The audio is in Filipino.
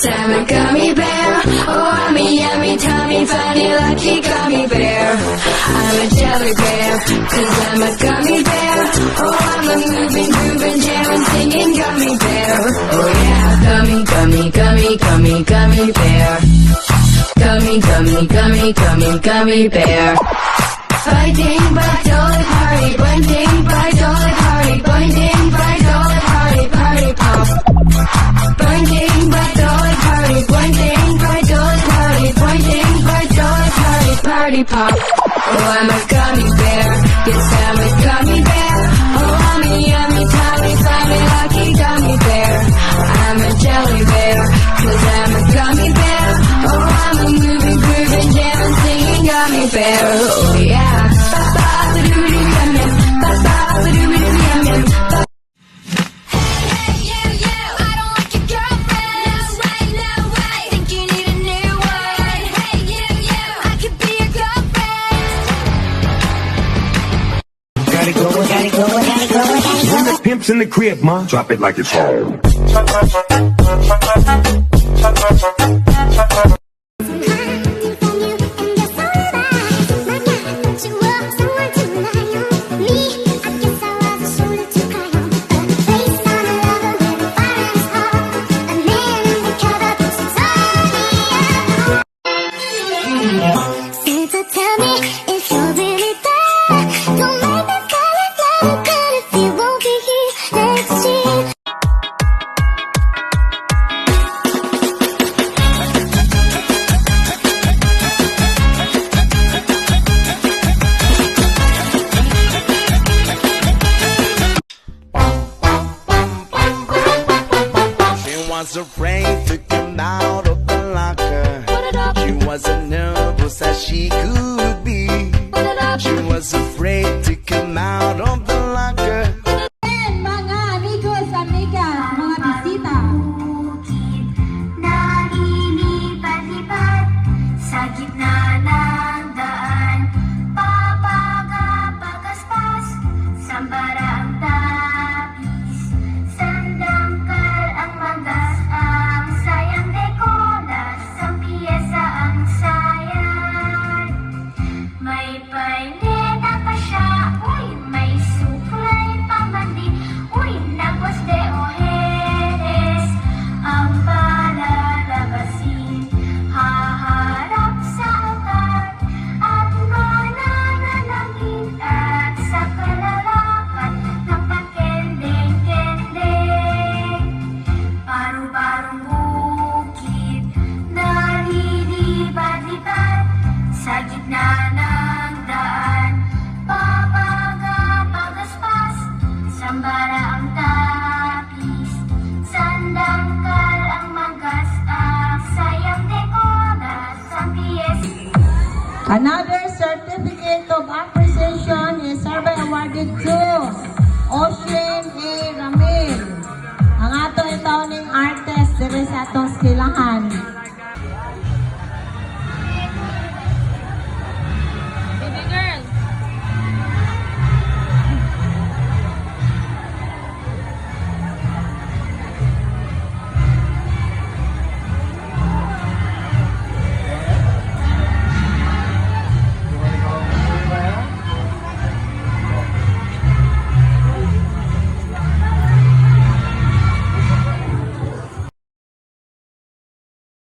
I'm a gummy bear. Oh, I'm a yummy, tummy, funny, lucky gummy bear. I'm a jelly bear, 'cause I'm a gummy bear. Oh, I'm a moving, grooving, jamming, singing gummy bear. Oh yeah, gummy, gummy, gummy, gummy, gummy bear. Gummy, gummy, gummy, gummy, gummy bear. Fighting by dolly party, blending by dolly party, blending by dolly party, party pop. Blending by dolly party, blending by dolly party, blending by dolly party, party pop. Oh, I'm a gummy bear, yes I'm a gummy bear. Oh, I'm a yummy, tummy, funny, lucky gummy bear. I'm a jelly bear, 'cause I'm a gummy bear. Oh, I'm a moving, grooving, jamming, singing gummy bear. Oh yeah. When the pimp's in the crib, ma, drop it like it's home. Was afraid to come out of the locker. She wasn't nervous as she could be. She was afraid to come out of the locker. Mga amigos, amigas, mga bisita. Nalilipad-lipad sa gitna ng daan. Papagapagaspas, sambara ang tapis. Sandangkal ang magas, ang sayang dekolas. Ang piyesa ang sayang. May paineta pa siya, uy, may suklay pamandi. Uy, nagwas de ojeres, ang palalabasin. Haharap sa altar, at mananalangin. At sa kalalakan ng pagkendeng-kendeng. Paru-parong bukid, nalilipad-lipad sa gitna ng daan. Papagapagaspas, sambara ang tapis. Sandangkal ang magas, ang sayang dekolas. Ang piyes. Another certificate of appreciation is hereby awarded to Ocean A. Ramil. Ang atong itawning artist diri sa atong skilahan.